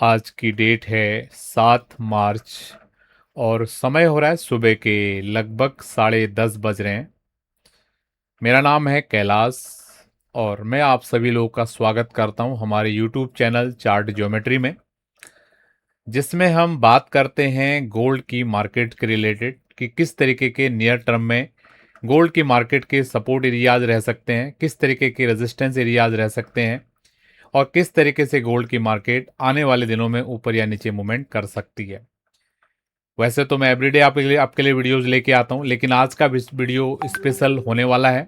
आज की डेट है 7 मार्च और समय हो रहा है सुबह के लगभग 10:30 बज रहे हैं। मेरा नाम है कैलाश और मैं आप सभी लोगों का स्वागत करता हूं हमारे यूट्यूब चैनल चार्ट ज्योमेट्री में, जिसमें हम बात करते हैं गोल्ड की मार्केट के रिलेटेड कि किस तरीके के नियर टर्म में गोल्ड की मार्केट के सपोर्ट एरियाज रह सकते हैं, किस तरीके के रेजिस्टेंस एरियाज रह सकते हैं और किस तरीके से गोल्ड की मार्केट आने वाले दिनों में ऊपर या नीचे मूवमेंट कर सकती है। वैसे तो मैं एवरीडे आपके लिए वीडियोस लेके आता हूँ, लेकिन आज का वीडियो स्पेशल होने वाला है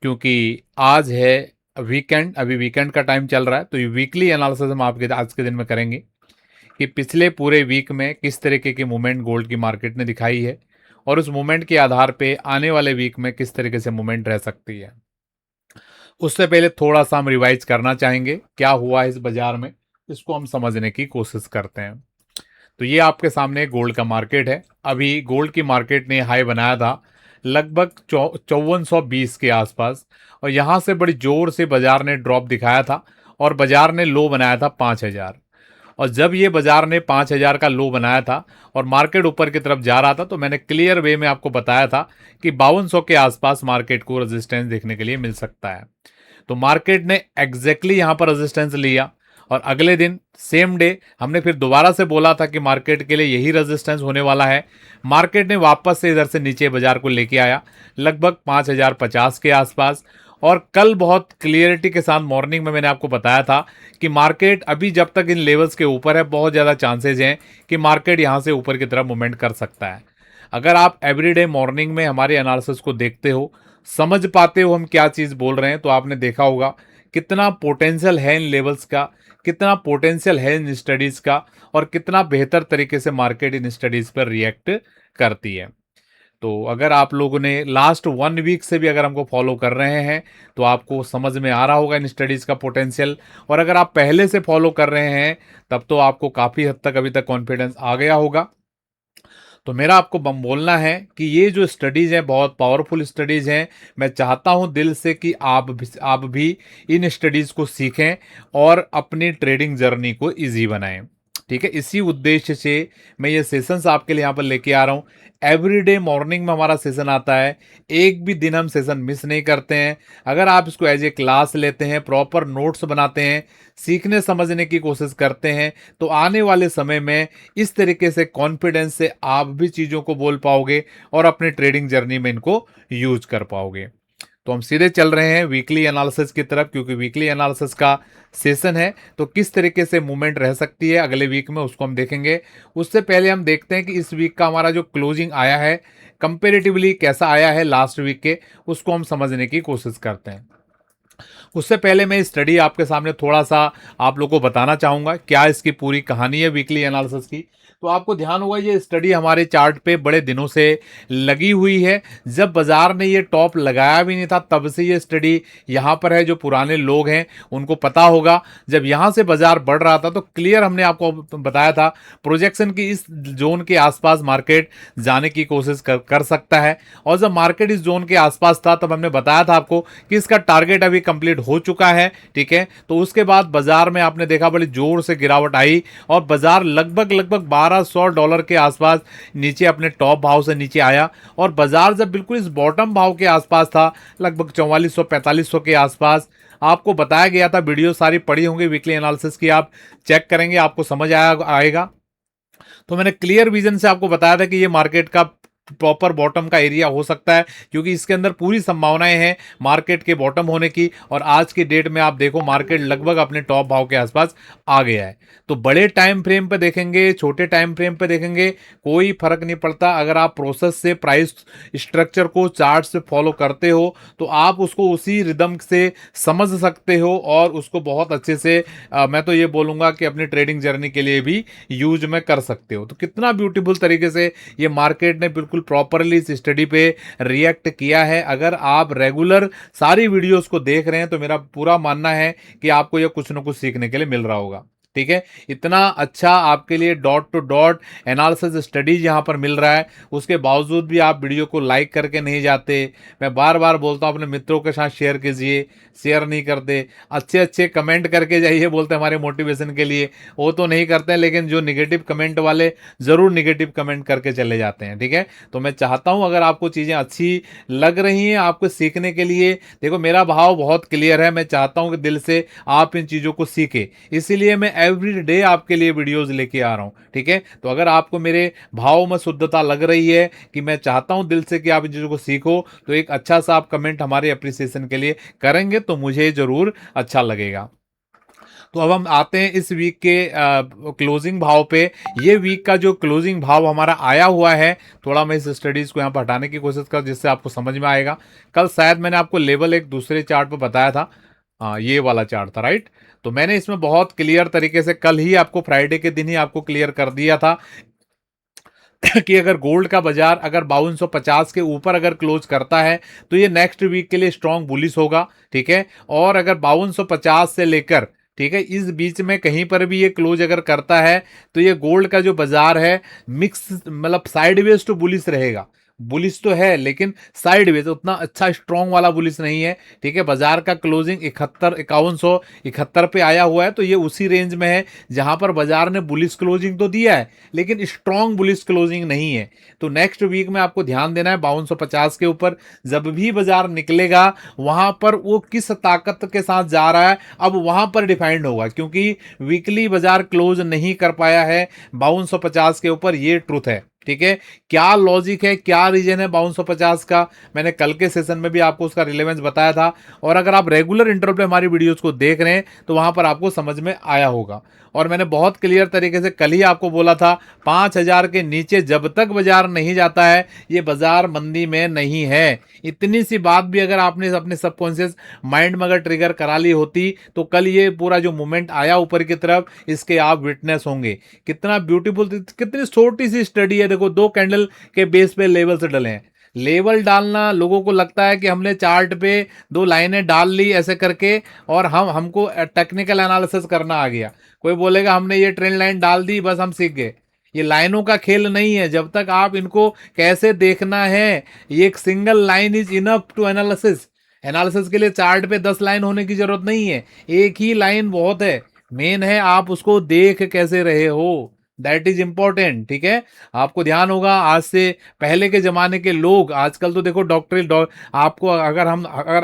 क्योंकि आज है वीकेंड। अभी वीकेंड का टाइम चल रहा है, तो ये वीकली एनालिसिस हम आपके आज के दिन में करेंगे कि पिछले पूरे वीक में किस तरीके की मूवमेंट गोल्ड की मार्केट ने दिखाई है और उस मूवमेंट के आधार पे आने वाले वीक में किस तरीके से मूवमेंट रह सकती है। उससे पहले थोड़ा सा हम रिवाइज करना चाहेंगे क्या हुआ है इस बाजार में, इसको हम समझने की कोशिश करते हैं। तो ये आपके सामने गोल्ड का मार्केट है। अभी गोल्ड की मार्केट ने हाई बनाया था लगभग 5420 के आसपास और यहाँ से बड़ी जोर से बाजार ने ड्रॉप दिखाया था और बाजार ने लो बनाया था 5000। और जब ये बाजार ने 5000 का लो बनाया था और मार्केट ऊपर की तरफ जा रहा था, तो मैंने क्लियर वे में आपको बताया था कि 5200 के आसपास मार्केट को रेजिस्टेंस देखने के लिए मिल सकता है। तो मार्केट ने एग्जैक्टली यहाँ पर रेजिस्टेंस लिया और अगले दिन सेम डे हमने फिर दोबारा से बोला था कि मार्केट के लिए यही रेजिस्टेंस होने वाला है। मार्केट ने वापस से इधर से नीचे बाजार को लेके आया लगभग 5050 के आसपास। और कल बहुत क्लियरिटी के साथ मॉर्निंग में मैंने आपको बताया था कि मार्केट अभी जब तक इन लेवल्स के ऊपर है, बहुत ज़्यादा चांसेज हैं कि मार्केट यहाँ से ऊपर की तरफ मूवमेंट कर सकता है। अगर आप एवरीडे मॉर्निंग में हमारे एनालिसिस को देखते हो, समझ पाते हो हम क्या चीज़ बोल रहे हैं, तो आपने देखा होगा कितना पोटेंशियल है इन लेवल्स का, कितना पोटेंशियल है इन स्टडीज़ का और कितना बेहतर तरीके से मार्केट इन स्टडीज़ पर रिएक्ट करती है। तो अगर आप लोगों ने लास्ट 1 वीक से भी अगर हमको फॉलो कर रहे हैं तो आपको समझ में आ रहा होगा इन स्टडीज़ का पोटेंशियल। और अगर आप पहले से फॉलो कर रहे हैं तब तो आपको काफ़ी हद तक अभी तक कॉन्फिडेंस आ गया होगा। तो मेरा आपको बम बोलना है कि ये जो स्टडीज़ हैं बहुत पावरफुल स्टडीज़ हैं। मैं चाहता हूं दिल से कि आप भी इन स्टडीज़ को सीखें और अपनी ट्रेडिंग जर्नी को इजी बनाएं। ठीक है, इसी उद्देश्य से मैं ये सेशंस आपके लिए यहाँ पर लेके आ रहा हूँ। एवरीडे मॉर्निंग में हमारा सेशन आता है, एक भी दिन हम सेशन मिस नहीं करते हैं। अगर आप इसको एज ए क्लास लेते हैं, प्रॉपर नोट्स बनाते हैं, सीखने समझने की कोशिश करते हैं, तो आने वाले समय में इस तरीके से कॉन्फिडेंस से आप भी चीज़ों को बोल पाओगे और अपने ट्रेडिंग जर्नी में इनको यूज कर पाओगे। तो हम सीधे चल रहे हैं वीकली एनालिसिस की तरफ, क्योंकि वीकली एनालिसिस का सेशन है। तो किस तरीके से मूवमेंट रह सकती है अगले वीक में उसको हम देखेंगे। उससे पहले हम देखते हैं कि इस वीक का हमारा जो क्लोजिंग आया है कंपेरेटिवली कैसा आया है लास्ट वीक के, उसको हम समझने की कोशिश करते हैं। उससे पहले मैं स्टडी आपके सामने थोड़ा सा आप लोगों को बताना चाहूँगा क्या इसकी पूरी कहानी है वीकली एनालिसिस की। तो आपको ध्यान होगा ये स्टडी हमारे चार्ट पे बड़े दिनों से लगी हुई है। जब बाजार ने ये टॉप लगाया भी नहीं था तब से ये स्टडी यहाँ पर है। जो पुराने लोग हैं उनको पता होगा, जब यहाँ से बाजार बढ़ रहा था तो क्लियर हमने आपको बताया था प्रोजेक्शन की इस जोन के आसपास मार्केट जाने की कोशिश कर सकता है। और जब मार्केट इस जोन के आसपास था तब हमने बताया था आपको कि इसका टारगेट अभी कंप्लीट हो चुका है। ठीक है, तो उसके बाद बाजार में आपने देखा बड़ी जोर से गिरावट आई और बाजार लगभग लगभग $1200 के आसपास नीचे अपने टॉप भाव से नीचे आया। और बाजार जब बिल्कुल इस बॉटम भाव के आसपास था लगभग 4400 के आसपास, आपको बताया गया था, वीडियो सारी पड़ी होंगी वीकली एनालिसिस की, आप चेक करेंगे आपको समझ आएगा। तो मैंने क्लियर विजन से आपको बताया था कि ये मार्केट का प्रॉपर बॉटम का एरिया हो सकता है, क्योंकि इसके अंदर पूरी संभावनाएं हैं मार्केट के बॉटम होने की। और आज की डेट में आप देखो मार्केट लगभग अपने टॉप भाव के आसपास आ गया है। तो बड़े टाइम फ्रेम पे देखेंगे, छोटे टाइम फ्रेम पे देखेंगे, कोई फर्क नहीं पड़ता। अगर आप प्रोसेस से प्राइस स्ट्रक्चर को चार्ट से फॉलो करते हो तो आप उसको उसी रिदम से समझ सकते हो और उसको बहुत अच्छे से मैं तो ये बोलूँगा कि अपनी ट्रेडिंग जर्नी के लिए भी यूज में कर सकते हो। तो कितना ब्यूटीफुल तरीके से ये मार्केट ने बिल्कुल प्रॉपरली इस स्टडी पे रिएक्ट किया है। अगर आप रेगुलर सारी वीडियोस को देख रहे हैं तो मेरा पूरा मानना है कि आपको ये कुछ ना कुछ सीखने के लिए मिल रहा होगा। ठीक है, इतना अच्छा आपके लिए dot to dot analysis studies यहाँ पर मिल रहा है, उसके बावजूद भी आप वीडियो को लाइक करके नहीं जाते। मैं बार बार बोलता हूँ अपने मित्रों के साथ शेयर कीजिए, शेयर नहीं करते। अच्छे अच्छे कमेंट करके जाइए, बोलते हैं हमारे मोटिवेशन के लिए, वो तो नहीं करते हैं, लेकिन जो निगेटिव कमेंट वाले ज़रूर निगेटिव कमेंट करके चले जाते हैं। ठीक है, तो मैं चाहता हूँ अगर आपको चीज़ें अच्छी लग रही हैं आपको सीखने के लिए, देखो मेरा भाव बहुत क्लियर है, मैं चाहता हूँ कि दिल से आप इन चीज़ों को सीखें, इसीलिए मैं एवरी डे आपके लिए वीडियोस लेके आ रहा हूँ। ठीक है, तो अगर आपको मेरे भाव में शुद्धता लग रही है कि मैं चाहता हूँ दिल से कि आप इन चीज़ों को सीखो, तो एक अच्छा सा आप कमेंट हमारे अप्रिसिएशन के लिए करेंगे तो मुझे ज़रूर अच्छा लगेगा। तो अब हम आते हैं इस वीक के क्लोजिंग भाव पे। ये वीक का जो क्लोजिंग भाव हमारा आया हुआ है, थोड़ा मैं इस स्टडीज को यहाँ पर हटाने की कोशिश कर जिससे आपको समझ में आएगा। कल शायद मैंने आपको लेवल एक दूसरे चार्ट पर बताया था, हाँ ये वाला चार्ट था, राइट। तो मैंने इसमें बहुत क्लियर तरीके से कल ही आपको, फ्राइडे के दिन ही आपको क्लियर कर दिया था कि अगर गोल्ड का बाजार अगर 5250 के ऊपर अगर क्लोज करता है तो ये नेक्स्ट वीक के लिए स्ट्रांग बुलिश होगा। ठीक है, और अगर 5250 से लेकर, ठीक है, इस बीच में कहीं पर भी ये क्लोज अगर करता है तो ये गोल्ड का जो बाजार है मिक्स, मतलब साइडवेज टू बुलिश रहेगा। बुलिश तो है लेकिन साइडवेज, उतना अच्छा स्ट्रांग वाला बुलिश नहीं है। ठीक है, बाजार का क्लोजिंग 5171 पे आया हुआ है, तो ये उसी रेंज में है जहां पर बाजार ने बुलिश क्लोजिंग तो दिया है लेकिन स्ट्रांग बुलिश क्लोजिंग नहीं है। तो नेक्स्ट वीक में आपको ध्यान देना है 5250 के ऊपर जब भी बाजार निकलेगा वहां पर वो किस ताकत के साथ जा रहा है, अब वहां पर डिफाइंड होगा, क्योंकि वीकली बाजार क्लोज नहीं कर पाया है 5250 के ऊपर, ये ट्रुथ है। ठीक है, क्या लॉजिक है, क्या रीजन है 5250 का, मैंने कल के सेशन में भी आपको उसका रिलेवेंस बताया था, और अगर आप रेगुलर इंटरवल पे हमारी वीडियोस को देख रहे हैं तो वहां पर आपको समझ में आया होगा। और मैंने बहुत क्लियर तरीके से कल ही आपको बोला था 5000 के नीचे जब तक बाजार नहीं जाता है ये बाजार मंदी में नहीं है। इतनी सी बात भी अगर आपने अपने सबकॉन्शियस माइंड में अगर ट्रिगर करा ली होती तो कल ये पूरा जो मूवमेंट आया ऊपर की तरफ, इसके आप विटनेस होंगे। कितना ब्यूटीफुल, कितनी छोटी सी स्टडी है, देखो 2 कैंडल के बेस पे लेवल से डले हैं। लेवल डालना लोगों को लगता है कि हमने चार्ट पे 2 लाइनें डाल ली ऐसे करके और हमको टेक्निकल एनालिसिस करना आ गया। कोई बोलेगा हमने ये ट्रेंड लाइन डाल दी बस हम सीख गए। ये लाइनों का खेल नहीं है, जब तक आप इनको कैसे देखना है, ये एक single line is enough to analysis. Analysis के लिए चार्ट पे 10 लाइन होने की जरूरत नहीं है, एक ही लाइन बहुत है। मेन है आप उसको देख कैसे रहे हो, दैट इज इंपॉर्टेंट। ठीक है, आपको ध्यान होगा आज से पहले के जमाने के लोग, आजकल तो देखो आपको अगर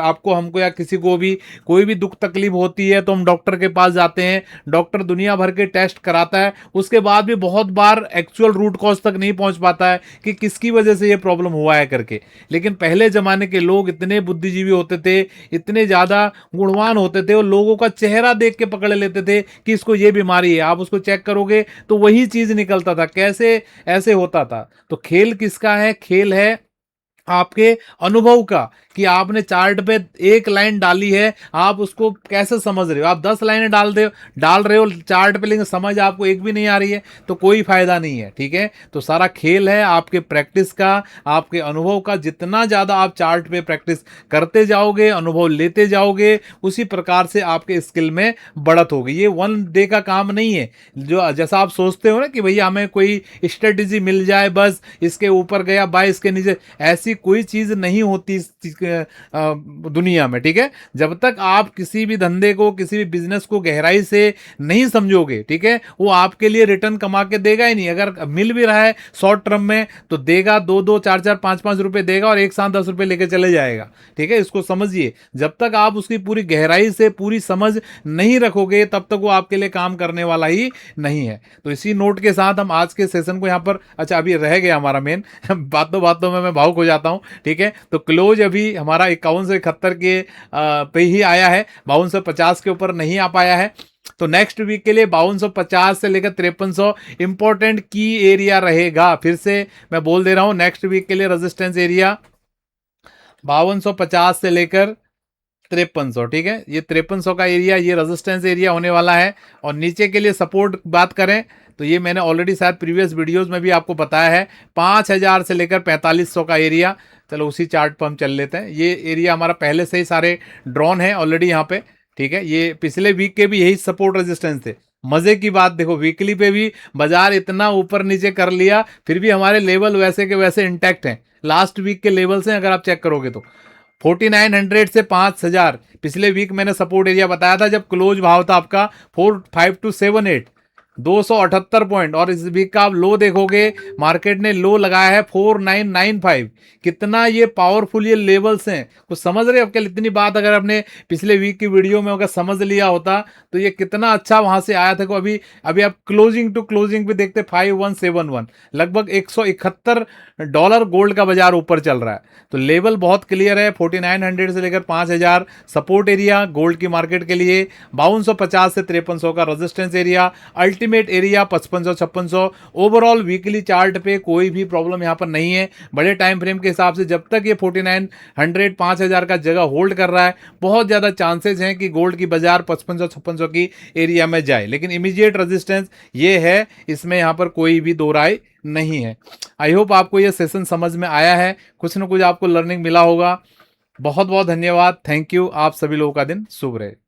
आपको हमको या किसी को भी कोई भी दुख तकलीफ होती है तो हम डॉक्टर के पास जाते हैं, डॉक्टर दुनिया भर के टेस्ट कराता है, उसके बाद भी बहुत बार एक्चुअल रूट कॉज तक नहीं पहुंच पाता है कि किसकी वजह से ये प्रॉब्लम हुआ है करके। लेकिन पहले जमाने के लोग इतने बुद्धिजीवी होते थे, इतने ज्यादा गुणवान होते थे, और लोगों का चेहरा देख के पकड़ लेते थे कि इसको ये बीमारी है, आप उसको चेक करोगे तो वही चीज निकलता था। कैसे ऐसे होता था? तो खेल किसका है? खेल है आपके अनुभव का, कि आपने चार्ट पे एक लाइन डाली है, आप उसको कैसे समझ रहे हो। आप 10 लाइनें डाल रहे हो चार्ट पे, लेकिन समझ आपको एक भी नहीं आ रही है तो कोई फायदा नहीं है। ठीक है, तो सारा खेल है आपके प्रैक्टिस का, आपके अनुभव का। जितना ज्यादा आप चार्ट पे प्रैक्टिस करते जाओगे, अनुभव लेते जाओगे, उसी प्रकार से आपके स्किल में बढ़त होगी। ये वन डे का काम नहीं है, जो जैसा आप सोचते हो ना कि भैया हमें कोई स्ट्रेटेजी मिल जाए बस इसके ऊपर गया बाय इसके नीचे, ऐसी कोई चीज नहीं होती दुनिया में। ठीक है, जब तक आप किसी भी धंधे को, किसी भी बिजनेस को गहराई से नहीं समझोगे, ठीक है, वो आपके लिए रिटर्न कमा के देगा ही नहीं। अगर मिल भी रहा है शॉर्ट टर्म में तो देगा 2-2 4-4 5-5 रुपए देगा और एक साथ 10 रुपए लेके चले जाएगा। ठीक है, इसको समझिए, जब तक आप उसकी पूरी गहराई से पूरी समझ नहीं रखोगे तब तक वो आपके लिए काम करने वाला ही नहीं है। तो इसी नोट के साथ हम आज के सेशन को यहाँ पर, अच्छा अभी रह गया हमारा मेन बातों बातों में मैं भावुक हो जाता हूँ। ठीक है, तो क्लोज अभी हमारा 5171 के पे ही आया है, 5250 के ऊपर नहीं आ पाया है। तो नेक्स्ट वीक के लिए 5250 से लेकर 5300 इंपॉर्टेंट की एरिया रहेगा। फिर से मैं बोल दे रहा हूं, नेक्स्ट वीक के लिए रेजिस्टेंस एरिया 5250 से लेकर 5300। ठीक है, ये 5300 का एरिया, ये रेजिस्टेंस एरिया होने वाला है। और नीचे के लिए सपोर्ट बात करें तो ये मैंने ऑलरेडी शायद प्रीवियस वीडियोस में भी आपको बताया है, 5000 से लेकर 4500 का एरिया। चलो उसी चार्ट पर हम चल लेते हैं। ये एरिया हमारा पहले से ही सारे ड्रॉन है ऑलरेडी यहाँ पे। ठीक है, ये पिछले वीक के भी यही सपोर्ट रेजिस्टेंस थे, मजे की बात देखो, वीकली पे भी बाजार इतना ऊपर नीचे कर लिया, फिर भी हमारे लेवल वैसे के वैसे इंटैक्ट हैं। लास्ट वीक के लेवल्स हैं, अगर आप चेक करोगे तो 4900 से 5000। पिछले वीक मैंने सपोर्ट एरिया बताया था जब क्लोज भाव था आपका 45278, 278 पॉइंट। और इस वीक का आप लो देखोगे, मार्केट ने लो लगाया है 4995। कितना ये पावरफुल ये लेवल्स हैं, कुछ समझ रहे हो? क्या इतनी बात अगर आपने पिछले वीक की वीडियो में अगर समझ लिया होता तो ये कितना अच्छा वहां से आया था। को अभी अभी आप क्लोजिंग टू क्लोजिंग पे देखते 5171, लगभग $171 गोल्ड का बाजार ऊपर चल रहा है। तो लेवल बहुत क्लियर है, 4900 से लेकर 5000 सपोर्ट एरिया गोल्ड की मार्केट के लिए, 5250 से 5300 का resistance area, ultimate area 5500 5600। Overall weekly chart पे कोई भी प्रॉब्लम यहाँ पर नहीं है। बड़े टाइम फ्रेम के हिसाब से जब तक ये 4900 5000 का जगह होल्ड कर रहा है, बहुत ज़्यादा चांसेस हैं कि गोल्ड की बाजार 5500 5600 की एरिया में जाए। लेकिन इमीडिएट रेजिस्टेंस ये है, इसमें यहाँ पर कोई भी दो राय नहीं है। आई होप आपको ये सेशन समझ में आया है, कुछ ना कुछ आपको लर्निंग मिला होगा। बहुत बहुत धन्यवाद, थैंक यू। आप सभी लोगों का दिन शुभ रहे।